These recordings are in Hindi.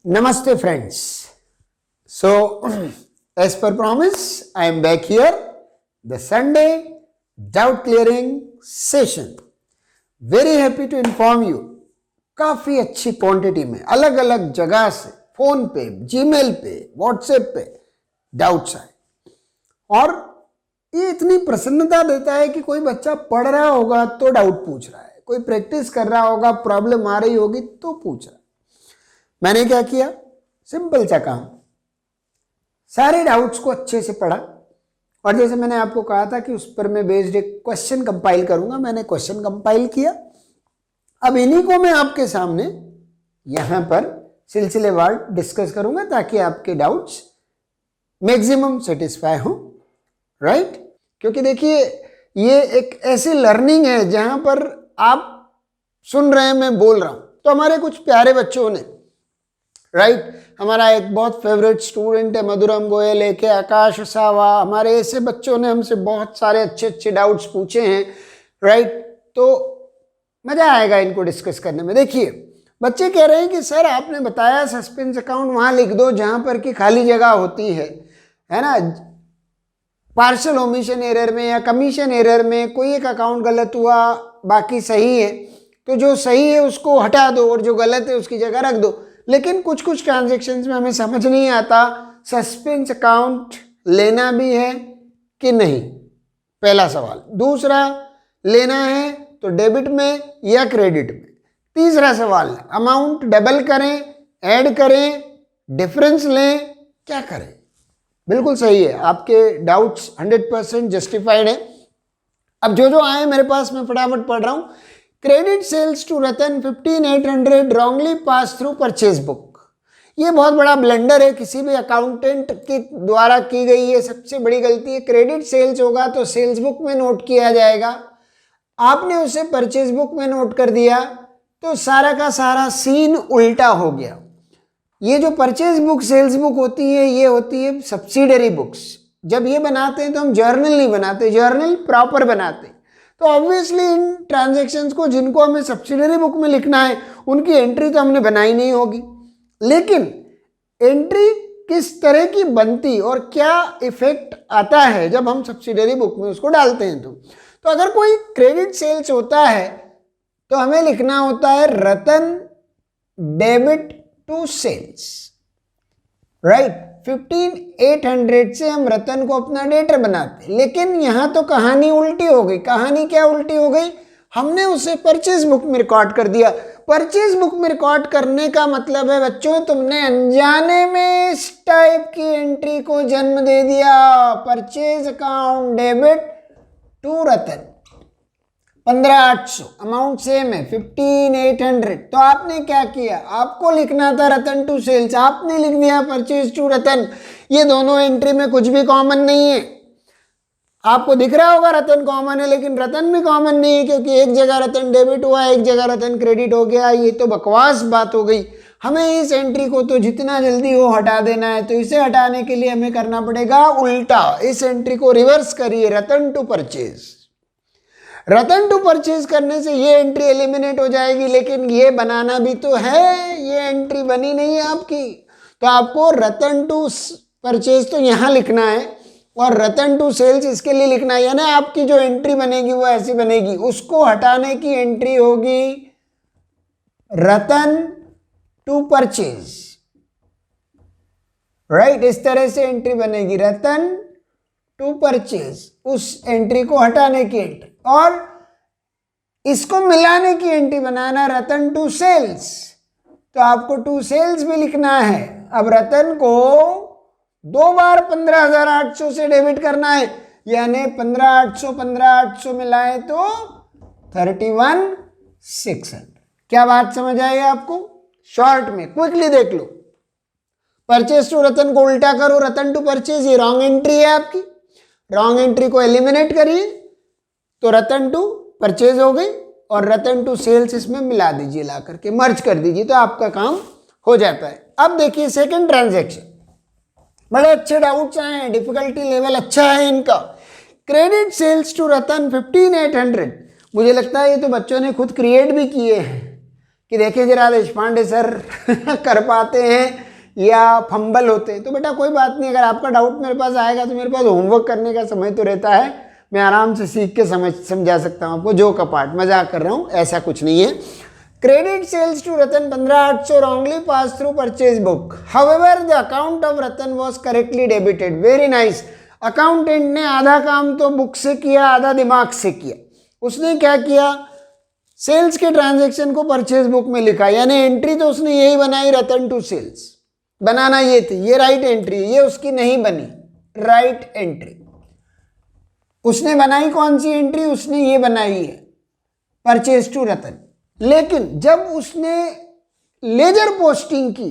Namaste friends. So as per promise, I am back here, the Sunday doubt clearing session. Very happy to inform you, काफ़ी अच्छी क्वांटिटी में अलग अलग जगह से फ़ोन पे, जीमेल पे, व्हाट्सएप पे डाउट्स आए और ये इतनी प्रसन्नता देता है कि कोई बच्चा पढ़ रहा होगा तो डाउट पूछ रहा है, कोई प्रैक्टिस कर रहा होगा, प्रॉब्लम आ रही होगी तो पूछ रहा है। मैंने क्या किया, सिंपल सा काम, सारे डाउट्स को अच्छे से पढ़ा और जैसे मैंने आपको कहा था कि उस पर मैं बेस्ड एक क्वेश्चन कंपाइल करूंगा, मैंने क्वेश्चन कंपाइल किया। अब इन्हीं को मैं आपके सामने यहां पर सिलसिलेवार डिस्कस करूंगा ताकि आपके डाउट्स मैक्सिमम सेटिस्फाई हो, राइट? क्योंकि देखिए ये एक ऐसी लर्निंग है जहां पर आप सुन रहे हैं, मैं बोल रहा हूं, तो हमारे कुछ प्यारे बच्चों ने, राइट, हमारा एक बहुत फेवरेट स्टूडेंट है मधुरम गोयल, एक है आकाश सावा, हमारे ऐसे बच्चों ने हमसे बहुत सारे अच्छे अच्छे डाउट्स पूछे हैं, राइट? तो मजा आएगा इनको डिस्कस करने में। देखिए बच्चे कह रहे हैं कि सर आपने बताया सस्पेंस अकाउंट वहां लिख दो जहां पर कि खाली जगह होती है ना, पार्शियल ओमिशन एरर में या कमीशन एरर में कोई एक अकाउंट गलत हुआ बाकी सही है, तो जो सही है उसको हटा दो और जो गलत है उसकी जगह रख दो। लेकिन कुछ कुछ ट्रांजैक्शंस में हमें समझ नहीं आता सस्पेंस अकाउंट लेना भी है कि नहीं, पहला सवाल। दूसरा, लेना है तो डेबिट में या क्रेडिट में। तीसरा सवाल, अमाउंट डबल करें, ऐड करें, डिफरेंस लें, क्या करें? बिल्कुल सही है, आपके डाउट्स 100% जस्टिफाइड है। अब जो आए मेरे पास मैं फटाफट पढ़ रहा हूं। Credit sales to Ratan 15,800 wrongly pass through purchase book. ये बहुत बड़ा ब्लंडर है, किसी भी अकाउंटेंट के द्वारा की गई ये सबसे बड़ी गलती है। क्रेडिट सेल्स होगा तो सेल्स बुक में नोट किया जाएगा, आपने उसे परचेज बुक में नोट कर दिया तो सारा का सारा सीन उल्टा हो गया। ये जो परचेज बुक सेल्स बुक होती है ये होती है सब्सिडरी बुक्स। जब ये बनाते हैं तो हम जर्नल नहीं बनाते, जर्नल प्रॉपर बनाते हैं। तो ऑब्वियसली इन ट्रांजैक्शंस को जिनको हमें सब्सिडरी बुक में लिखना है उनकी एंट्री तो हमने बनाई नहीं होगी। लेकिन एंट्री किस तरह की बनती और क्या इफेक्ट आता है जब हम सब्सिडरी बुक में उसको डालते हैं। तो अगर कोई क्रेडिट सेल्स होता है तो हमें लिखना होता है रतन डेबिट टू सेल्स, राइट? 15,800 से हम रतन को अपना डेटर बनाते, लेकिन यहां तो कहानी उल्टी हो गई। कहानी क्या उल्टी हो गई? हमने उसे परचेज बुक में रिकॉर्ड कर दिया। परचेज बुक में रिकॉर्ड करने का मतलब है बच्चों तुमने अनजाने में इस टाइप की एंट्री को जन्म दे दिया। Purchase account debit to Ratan 15,800, amount same है 15,800। तो आपने क्या किया, आपको लिखना था रतन टू सेल्स, आपने लिख दिया परचेज टू रतन। ये दोनों एंट्री में कुछ भी कॉमन नहीं है। आपको दिख रहा होगा रतन कॉमन है, लेकिन रतन भी कॉमन नहीं है क्योंकि एक जगह रतन डेबिट हुआ, एक जगह रतन क्रेडिट हो गया। ये तो बकवास बात हो गई। हमें इस एंट्री को तो जितना जल्दी हो हटा देना है, तो इसे हटाने के लिए हमें करना पड़ेगा उल्टा। इस एंट्री को रिवर्स करिए, return to purchase. Return to purchase करने से ये एंट्री एलिमिनेट हो जाएगी, लेकिन ये बनाना भी तो है, ये एंट्री बनी नहीं है आपकी। तो आपको रतन टू परचेज तो यहां लिखना है और रतन टू सेल्स इसके लिए लिखना है, यानी आपकी जो एंट्री बनेगी वो ऐसी बनेगी। उसको हटाने की एंट्री होगी रतन टू परचेज, राइट? इस तरह से एंट्री बनेगी, रतन टू परचेज, उस एंट्री को हटाने की एंट्री। और इसको मिलाने की एंट्री बनाना रतन टू सेल्स, तो आपको टू सेल्स भी लिखना है। अब रतन को 2 बार 15,800 से डेबिट करना है, यानी 15,800 मिलाए तो 31,600। क्या बात समझ आई आपको? शॉर्ट में क्विकली देख लो। परचेज टू रतन को उल्टा करो, रतन टू परचेज, ये रॉन्ग एंट्री है आपकी। रॉन्ग एंट्री को एलिमिनेट करिए तो रतन टू परचेज हो गई और रतन टू सेल्स इसमें मिला दीजिए, ला करके मर्ज कर दीजिए, तो आपका काम हो जाता है। अब देखिए सेकंड ट्रांजैक्शन, बड़े अच्छे डाउट्स आए हैं, डिफिकल्टी लेवल अच्छा है इनका। क्रेडिट सेल्स टू रतन 15,800, मुझे लगता है ये तो बच्चों ने खुद क्रिएट भी किए हैं कि देखिए जरा देशपांडे सर कर पाते हैं या फंबल होते हैं, तो बेटा कोई बात नहीं, अगर आपका डाउट मेरे पास आएगा तो मेरे पास होमवर्क करने का समय तो रहता है, मैं आराम से सीख के समझा सकता हूँ आपको। जो कपाट, मजाक कर रहा हूँ, ऐसा कुछ नहीं है। Credit sales to Ratan 15,800 wrongly passed through purchase book. However, the account of Ratan was correctly debited. Very nice. Accountant ने आधा काम तो बुक से किया, आधा दिमाग से किया। उसने क्या किया, सेल्स के ट्रांजैक्शन को परचेज बुक में लिखा, यानी एंट्री तो उसने यही बनाई, रतन टू सेल्स बनाना ये थी, ये राइट एंट्री, ये उसकी नहीं बनी, राइट एंट्री उसने बनाई। कौन सी एंट्री उसने ये बनाई है, परचेज टू रतन। लेकिन जब उसने लेजर पोस्टिंग की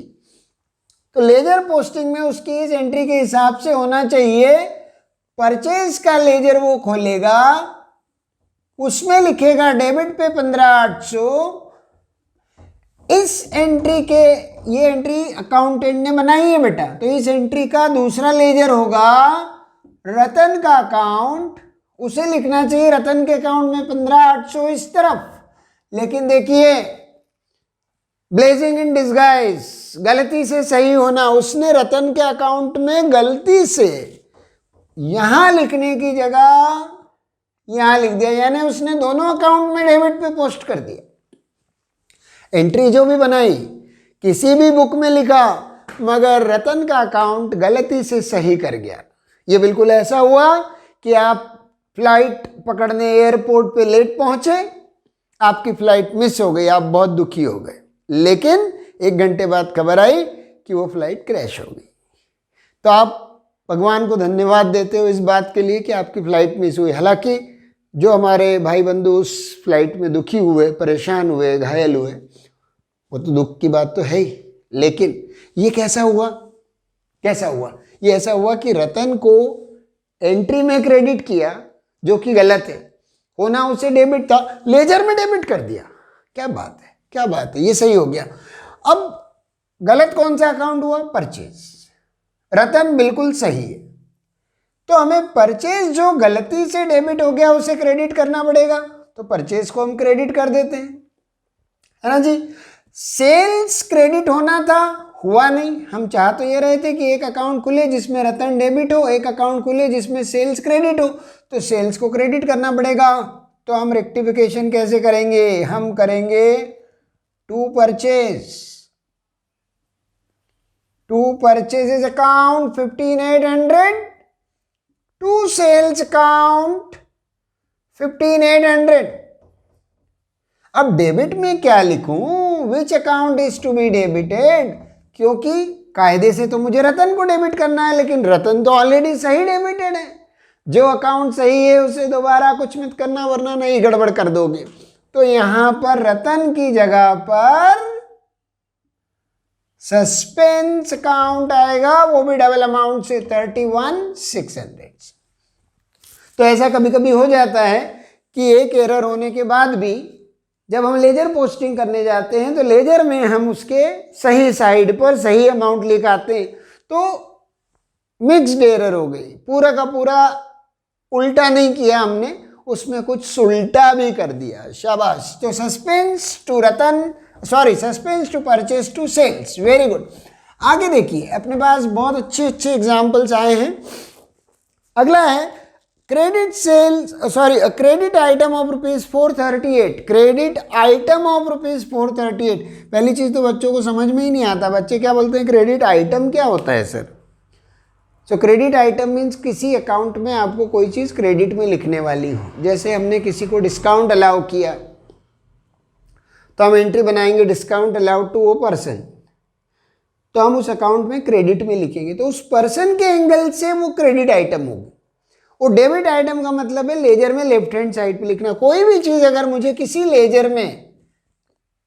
तो लेजर पोस्टिंग में उसकी इस एंट्री के हिसाब से होना चाहिए, परचेज का लेजर वो खोलेगा, उसमें लिखेगा डेबिट पे 15,800, इस एंट्री के, ये एंट्री अकाउंटेंट ने बनाई है बेटा, तो इस एंट्री का दूसरा लेजर होगा रतन का अकाउंट, उसे लिखना चाहिए रतन के अकाउंट में 15,800 इस तरफ। लेकिन देखिए ब्लेजिंग इन डिस्गाइज, गलती से सही होना, उसने रतन के अकाउंट में गलती से यहां लिखने की जगह यहां लिख दिया, यानी उसने दोनों अकाउंट में डेबिट पे पोस्ट कर दिया। एंट्री जो भी बनाई किसी भी बुक में लिखा, मगर रतन का अकाउंट गलती से सही कर गया। ये बिल्कुल ऐसा हुआ कि आप फ्लाइट पकड़ने एयरपोर्ट पे लेट पहुंचे, आपकी फ्लाइट मिस हो गई, आप बहुत दुखी हो गए, लेकिन 1 घंटे बाद खबर आई कि वो फ्लाइट क्रैश हो गई। तो आप भगवान को धन्यवाद देते हो इस बात के लिए कि आपकी फ्लाइट मिस हुई। हालांकि जो हमारे भाई बंधु उस फ्लाइट में दुखी हुए, परेशान हुए, घायल हुए, वो तो दुख की बात तो है ही, लेकिन ये कैसा हुआ, कैसा हुआ, ये ऐसा हुआ कि रतन को एंट्री में क्रेडिट किया जो कि गलत है, होना उसे डेबिट था, लेजर में डेबिट कर दिया। क्या बात है, क्या बात है, ये सही हो गया। अब गलत कौन सा अकाउंट हुआ, परचेज। रतन बिल्कुल सही है, तो हमें परचेज जो गलती से डेबिट हो गया उसे क्रेडिट करना पड़ेगा, तो परचेज को हम क्रेडिट कर देते हैं, है ना जी। सेल्स क्रेडिट होना था, हुआ नहीं। हम चाह तो ये रहे थे कि एक अकाउंट खुले जिसमें रतन डेबिट हो, एक अकाउंट खुले जिसमें सेल्स क्रेडिट हो, तो सेल्स को क्रेडिट करना पड़ेगा। तो हम रेक्टिफिकेशन कैसे करेंगे, हम करेंगे to purchases account 15,800 to sales account 15,800। अब डेबिट में क्या लिखूं, which account is to be debited, क्योंकि कायदे से तो मुझे रतन को डेबिट करना है, लेकिन रतन तो ऑलरेडी सही डेबिटेड है। जो अकाउंट सही है उसे दोबारा कुछ मत करना, वरना नहीं गड़बड़ कर दोगे। तो यहां पर रतन की जगह पर सस्पेंस अकाउंट आएगा, वो भी डबल अमाउंट से 31,600। तो ऐसा कभी कभी हो जाता है कि एक एरर होने के बाद भी जब हम लेजर पोस्टिंग करने जाते हैं तो लेजर में हम उसके सही साइड पर सही अमाउंट लिख आते हैं, तो मिक्स्ड एरर हो गई, पूरा का पूरा उल्टा नहीं किया हमने, उसमें कुछ सुलटा भी कर दिया, शाबाश। तो suspense to Ratan, sorry suspense to purchase to sales, very good. आगे देखिए अपने पास बहुत अच्छे अच्छे एग्जाम्पल्स आए हैं। अगला है credit sales, sorry credit item of ₹438, credit item of ₹438। पहली चीज तो बच्चों को समझ में ही नहीं आता, बच्चे क्या बोलते हैं क्रेडिट आइटम क्या होता है सर। सो क्रेडिट आइटम मीन्स किसी अकाउंट में आपको कोई चीज़ क्रेडिट में लिखने वाली हो। जैसे हमने किसी को डिस्काउंट अलाउ किया तो हम एंट्री बनाएंगे डिस्काउंट अलाउड टू वो पर्सन, तो हम उस अकाउंट में क्रेडिट में लिखेंगे, तो उस पर्सन के एंगल से वो क्रेडिट आइटम होगी। वो डेबिट आइटम का मतलब है लेजर में लेफ्ट हैंड साइड पे लिखना। कोई भी चीज़ अगर मुझे किसी लेजर में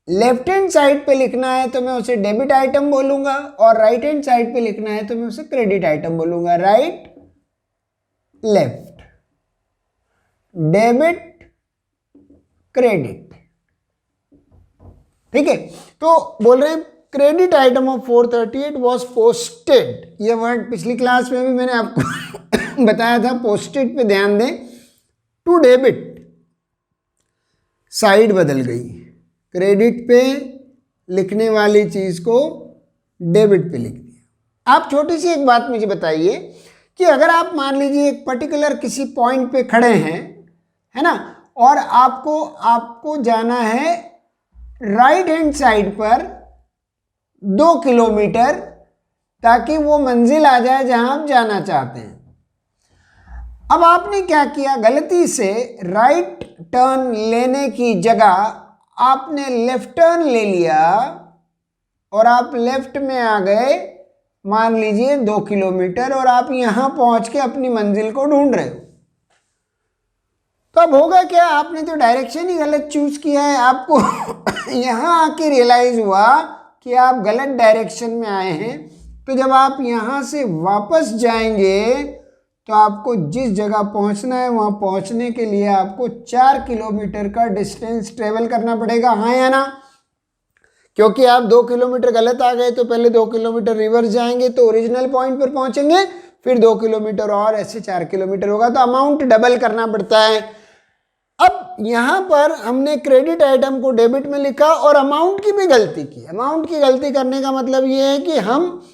लेफ्ट हैंड साइड पे लिखना है तो मैं उसे डेबिट आइटम बोलूंगा, और राइट हैंड साइड पे लिखना है तो मैं उसे क्रेडिट आइटम बोलूंगा। राइट लेफ्ट, डेबिट क्रेडिट, ठीक है। तो बोल रहे हैं credit item of 438 was posted. ये वर्ड पिछली क्लास में भी मैंने आपको बताया था, पोस्टेड पे ध्यान दें, टू डेबिट, साइड बदल गई, क्रेडिट पे लिखने वाली चीज़ को डेबिट पे लिख दिया। आप छोटी सी एक बात मुझे बताइए कि अगर आप मान लीजिए एक पर्टिकुलर किसी पॉइंट पे खड़े हैं, है ना, और आपको जाना है राइट हैंड साइड पर 2 किलोमीटर, ताकि वो मंजिल आ जाए जहां आप जाना चाहते हैं। अब आपने क्या किया, गलती से राइट टर्न लेने की जगह आपने लेफ्ट टर्न ले लिया और आप लेफ्ट में आ गए, मान लीजिए 2 किलोमीटर, और आप यहां पहुंच के अपनी मंजिल को ढूंढ रहे हो। तो अब होगा क्या, आपने तो डायरेक्शन ही गलत चूज किया है। आपको यहां आके रियलाइज हुआ कि आप गलत डायरेक्शन में आए हैं। तो जब आप यहां से वापस जाएंगे तो आपको जिस जगह पहुंचना है वहां पहुंचने के लिए आपको 4 किलोमीटर का डिस्टेंस ट्रेवल करना पड़ेगा, हाँ या ना? क्योंकि आप 2 किलोमीटर गलत आ गए तो पहले 2 किलोमीटर रिवर्स जाएंगे तो ओरिजिनल पॉइंट पर पहुंचेंगे, फिर 2 किलोमीटर और ऐसे 4 किलोमीटर होगा, तो अमाउंट डबल करना पड़ता है। अब यहां पर हमने क्रेडिट आइटम को डेबिट में लिखा और अमाउंट की भी गलती की। अमाउंट की गलती करने का मतलब ये है कि हम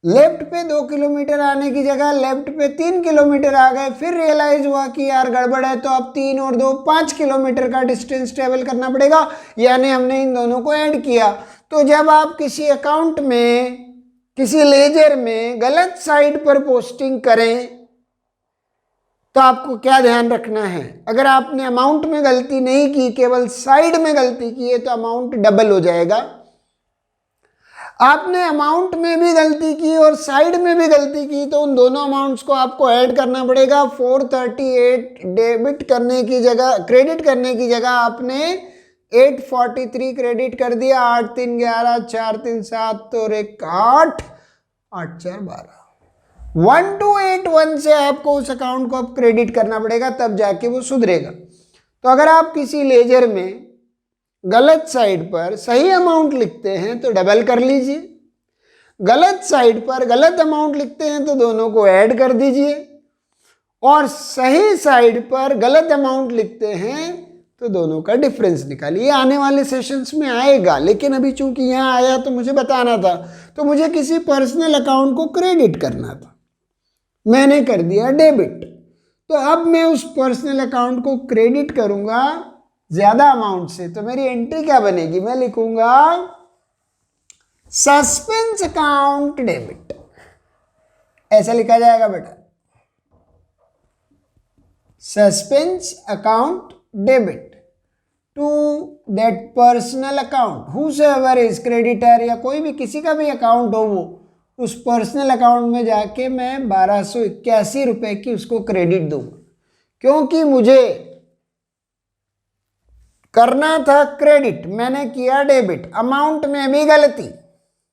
लेफ्ट पे 2 किलोमीटर आने की जगह लेफ्ट पे 3 किलोमीटर आ गए, फिर रियलाइज हुआ कि यार गड़बड़ है, तो अब 3 और 2 5 किलोमीटर का डिस्टेंस ट्रेवल करना पड़ेगा, यानी हमने इन दोनों को ऐड किया। तो जब आप किसी अकाउंट में, किसी लेजर में गलत साइड पर पोस्टिंग करें तो आपको क्या ध्यान रखना है, अगर आपने अमाउंट में गलती नहीं की, केवल साइड में गलती की है, तो अमाउंट डबल हो जाएगा। आपने अमाउंट में भी गलती की और साइड में भी गलती की तो उन दोनों अमाउंट्स को आपको ऐड करना पड़ेगा। 438 डेबिट करने की जगह, क्रेडिट करने की जगह आपने 843 क्रेडिट कर दिया। 8 3 11, 4 3 7 और 1 8, 8 4 12, 1281 से आपको उस अकाउंट को अब क्रेडिट करना पड़ेगा, तब जाके वो सुधरेगा। तो अगर आप किसी लेजर में गलत साइड पर सही अमाउंट लिखते हैं तो डबल कर लीजिए, गलत साइड पर गलत अमाउंट लिखते हैं तो दोनों को ऐड कर दीजिए, और सही साइड पर गलत अमाउंट लिखते हैं तो दोनों का डिफरेंस निकालिए। आने वाले सेशंस में आएगा, लेकिन अभी चूंकि यहाँ आया तो मुझे बताना था, तो मुझे किसी पर्सनल अकाउंट को क्रेडिट करना था, मैंने कर दिया डेबिट। तो अब मैं उस पर्सनल अकाउंट को क्रेडिट करूंगा ज्यादा अमाउंट से, तो मेरी एंट्री क्या बनेगी, मैं लिखूंगा सस्पेंस अकाउंट डेबिट, ऐसा लिखा जाएगा बेटा, suspense account debit to that personal account whosoever is creditor, या कोई भी किसी का भी अकाउंट हो, वो उस पर्सनल अकाउंट में जाके मैं 1281 रुपए की उसको क्रेडिट दूंगा, क्योंकि मुझे करना था क्रेडिट, मैंने किया डेबिट। अमाउंट में भी गलती,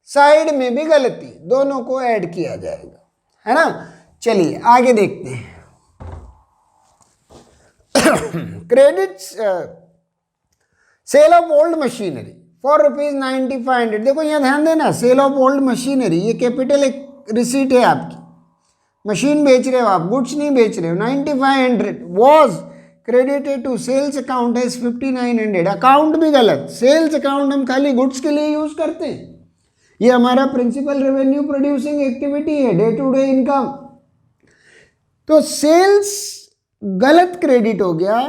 साइड में भी गलती, दोनों को ऐड किया जाएगा, है ना। चलिए आगे देखते हैं। Credit sale of old machinery for ₹9500। देखो यहाँ ध्यान देना, सेल ऑफ ओल्ड मशीनरी, ये कैपिटल एक रिसीट है आपकी, मशीन बेच रहे हो आप, गुड्स नहीं बेच रहे हो। 9500 was credited to sales account as 5900। Account भी गलत, सेल्स अकाउंट हम खाली गुड्स के लिए यूज करते हैं, ये हमारा प्रिंसिपल रेवेन्यू प्रोड्यूसिंग एक्टिविटी है, डे टू डे इनकम। तो सेल्स गलत क्रेडिट हो गया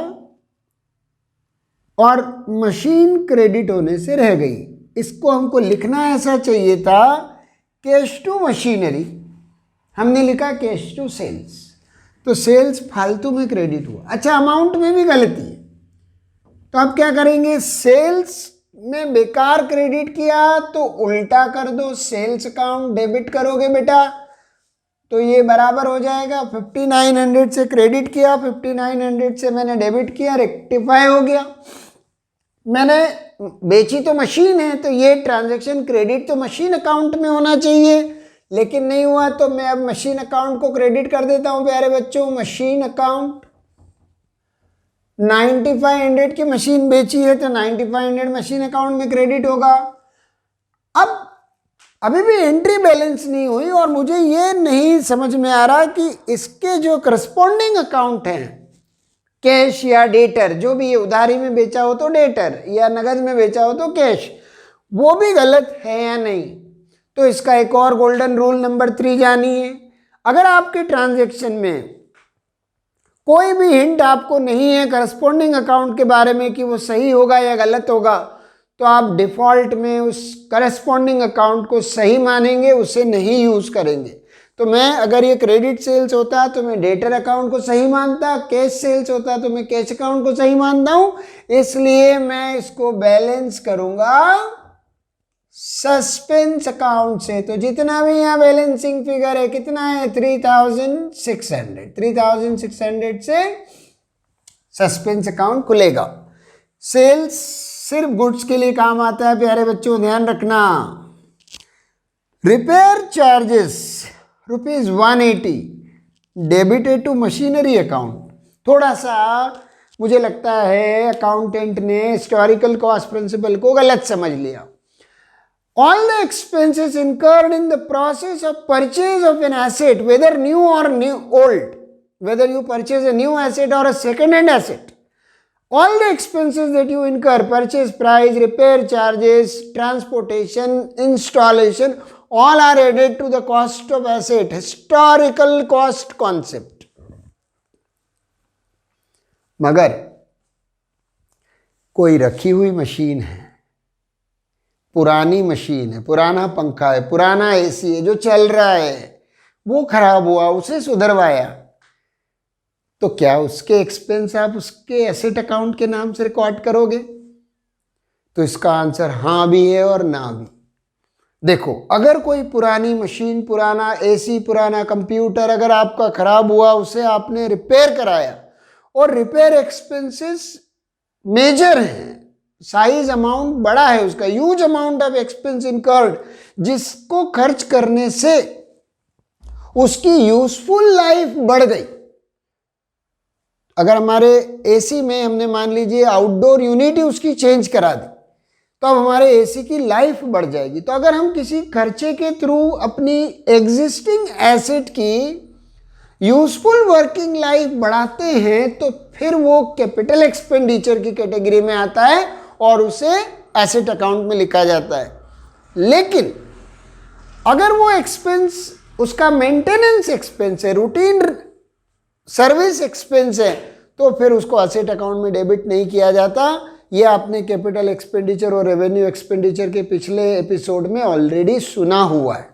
और मशीन क्रेडिट होने से रह गई। इसको हमको लिखना ऐसा चाहिए था, कैश टू मशीनरी, हमने लिखा कैश टू सेल्स, तो सेल्स फालतू में क्रेडिट हुआ। अच्छा, अमाउंट में भी गलती है, तो अब क्या करेंगे, सेल्स में बेकार क्रेडिट किया तो उल्टा कर दो, सेल्स अकाउंट डेबिट करोगे बेटा, तो ये बराबर हो जाएगा। 5900 से क्रेडिट किया, 5900 से मैंने डेबिट किया, रेक्टिफाई हो गया। मैंने बेची तो मशीन है, तो ये ट्रांजैक्शन क्रेडिट तो मशीन अकाउंट में होना चाहिए, लेकिन नहीं हुआ, तो मैं अब मशीन अकाउंट को क्रेडिट कर देता हूं प्यारे बच्चों। मशीन अकाउंट 9500 की मशीन बेची है तो 9500 मशीन अकाउंट में क्रेडिट होगा। अब अभी भी एंट्री बैलेंस नहीं हुई और मुझे ये नहीं समझ में आ रहा कि इसके जो करस्पॉन्डिंग अकाउंट हैं, कैश या डेटर, जो भी, ये उधारी में बेचा हो तो डेटर या नगद में बेचा हो तो कैश, वो भी गलत है या नहीं। तो इसका एक और गोल्डन रूल नंबर 3 जानिए। अगर आपके ट्रांजैक्शन में कोई भी हिंट आपको नहीं है करस्पॉन्डिंग अकाउंट के बारे में कि वो सही होगा या गलत होगा, तो आप डिफॉल्ट में उस करस्पॉन्डिंग अकाउंट को सही मानेंगे, उसे नहीं यूज करेंगे। तो मैं अगर ये क्रेडिट सेल्स होता तो मैं डेटर अकाउंट को सही मानता, कैश सेल्स होता तो मैं कैश अकाउंट को सही मानता हूं, इसलिए मैं इसको बैलेंस करूंगा सस्पेंस अकाउंट से। तो जितना भी यहाँ बैलेंसिंग फिगर है कितना है 3600 से सस्पेंस अकाउंट खुलेगा। सेल्स सिर्फ गुड्स के लिए काम आता है प्यारे बच्चों, ध्यान रखना। Repair charges ₹180 debited to machinery account. थोड़ा सा मुझे लगता है अकाउंटेंट ने हिस्टोरिकल कॉस्ट प्रिंसिपल को गलत समझ लिया। All the expenses incurred in the process of purchase of an asset, whether new or old, whether you purchase a new asset or a second-hand asset, all the expenses that you incur, purchase price, repair charges, transportation, installation, all are added to the cost of asset, historical cost concept. मगर कोई रखी हुई मशीन है, पुरानी मशीन है, पुराना पंखा है, पुराना एसी है जो चल रहा है, वो खराब हुआ, उसे सुधरवाया, तो क्या उसके एक्सपेंस आप उसके एसेट अकाउंट के नाम से रिकॉर्ड करोगे? तो इसका आंसर हाँ भी है और ना भी। देखो, अगर कोई पुरानी मशीन, पुराना एसी, पुराना कंप्यूटर अगर आपका खराब हुआ, उसे आपने रिपेयर कराया और रिपेयर एक्सपेंसेस मेजर हैं, साइज अमाउंट बड़ा है उसका, huge amount of expense incurred, जिसको खर्च करने से उसकी यूजफुल लाइफ बढ़ गई। अगर हमारे एसी में हमने मान लीजिए आउटडोर यूनिट ही उसकी चेंज करा दी, तो अब हमारे एसी की लाइफ बढ़ जाएगी। तो अगर हम किसी खर्चे के थ्रू अपनी एग्जिस्टिंग एसेट की यूजफुल वर्किंग लाइफ बढ़ाते हैं, तो फिर वो कैपिटल एक्सपेंडिचर की कैटेगरी में आता है और उसे एसेट अकाउंट में लिखा जाता है। लेकिन अगर वो एक्सपेंस उसका मेंटेनेंस एक्सपेंस है, रूटीन सर्विस एक्सपेंस है, तो फिर उसको एसेट अकाउंट में डेबिट नहीं किया जाता। ये आपने कैपिटल एक्सपेंडिचर और रेवेन्यू एक्सपेंडिचर के पिछले एपिसोड में ऑलरेडी सुना हुआ है।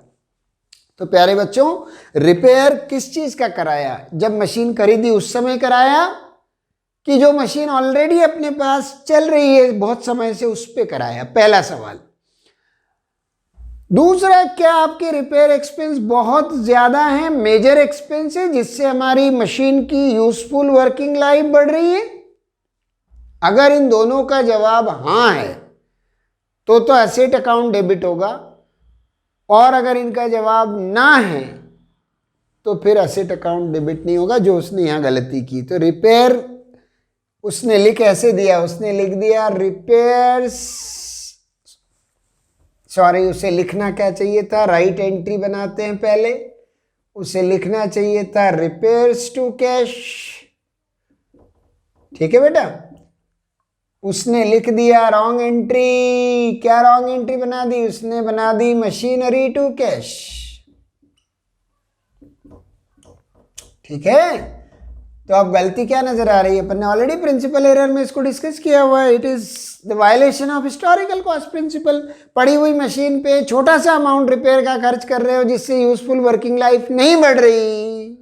तो प्यारे बच्चों, रिपेयर किस चीज का कराया? जब मशीन खरीदी उस समय कराया कि जो मशीन ऑलरेडी अपने पास चल रही है बहुत समय से, उस पे कराया? पहला सवाल। दूसरा, क्या आपके रिपेयर एक्सपेंस बहुत ज्यादा है, मेजर एक्सपेंस है, जिससे हमारी मशीन की यूजफुल वर्किंग लाइफ बढ़ रही है? अगर इन दोनों का जवाब हाँ है तो एसेट अकाउंट डेबिट होगा, और अगर इनका जवाब ना है तो फिर एसेट अकाउंट डेबिट नहीं होगा, जो उसने यहां गलती की। तो रिपेयर उसने लिख ऐसे दिया, उसने लिख दिया रिपेयर्स, सॉरी, उसे लिखना क्या चाहिए था, राइट एंट्री बनाते हैं पहले, उसे लिखना चाहिए था रिपेयर्स टू कैश। ठीक है बेटा, उसने लिख दिया रॉन्ग एंट्री। क्या रॉन्ग एंट्री बना दी? उसने बना दी मशीनरी टू कैश। ठीक है, तो अब गलती क्या नजर आ रही है? अपन ने ऑलरेडी प्रिंसिपल एरर में इसको डिस्कस किया हुआ है। It is the violation of historical cost principle. पड़ी हुई मशीन पे छोटा सा अमाउंट रिपेयर का खर्च कर रहे हो, जिससे यूजफुल वर्किंग लाइफ नहीं बढ़ रही,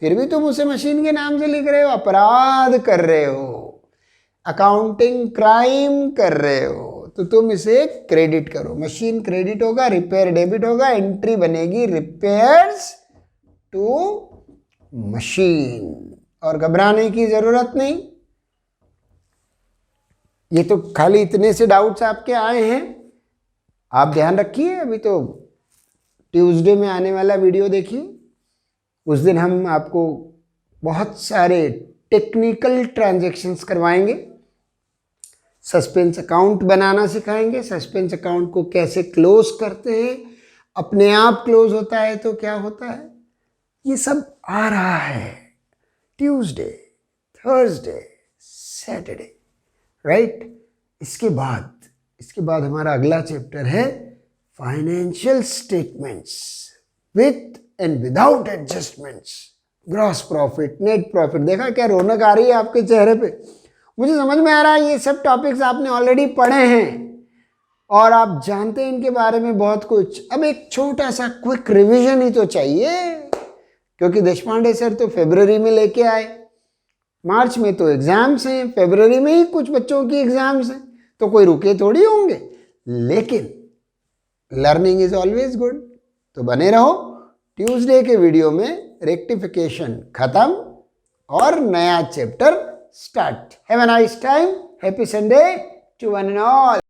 फिर भी तुम उसे मशीन के नाम से लिख रहे हो, अपराध कर रहे हो, अकाउंटिंग क्राइम कर रहे हो। तो तुम इसे क्रेडिट करो, मशीन क्रेडिट होगा, रिपेयर डेबिट होगा, एंट्री बनेगी रिपेयर्स टू मशीन, और घबराने की जरूरत नहीं। ये तो खाली इतने से डाउट्स आपके आए हैं, आप ध्यान रखिए। अभी तो ट्यूसडे में आने वाला वीडियो देखिए, उस दिन हम आपको बहुत सारे टेक्निकल ट्रांजैक्शंस करवाएंगे, सस्पेंस अकाउंट बनाना सिखाएंगे, सस्पेंस अकाउंट को कैसे क्लोज करते हैं, अपने आप क्लोज होता है तो क्या होता है, ये सब आ रहा है ट्यूसडे, थर्सडे, सैटरडे, राइट। इसके बाद इसके बाद हमारा अगला चैप्टर है financial statements with and without adjustments, gross profit, net profit. देखा क्या रौनक आ रही है आपके चेहरे पे? मुझे समझ में आ रहा है ये सब टॉपिक्स आपने ऑलरेडी पढ़े हैं और आप जानते हैं इनके बारे में बहुत कुछ। अब एक छोटा सा क्विक रिवीजन ही तो चाहिए, क्योंकि देशपांडे सर तो फरवरी में लेके आए, मार्च में तो एग्जाम्स हैं, फरवरी में ही कुछ बच्चों की एग्जाम्स हैं, तो कोई रुके थोड़ी होंगे। लेकिन लर्निंग इज ऑलवेज गुड, तो बने रहो। ट्यूसडे के वीडियो में रेक्टिफिकेशन खत्म और नया chapter start. Have a nice time, happy Sunday to one and all.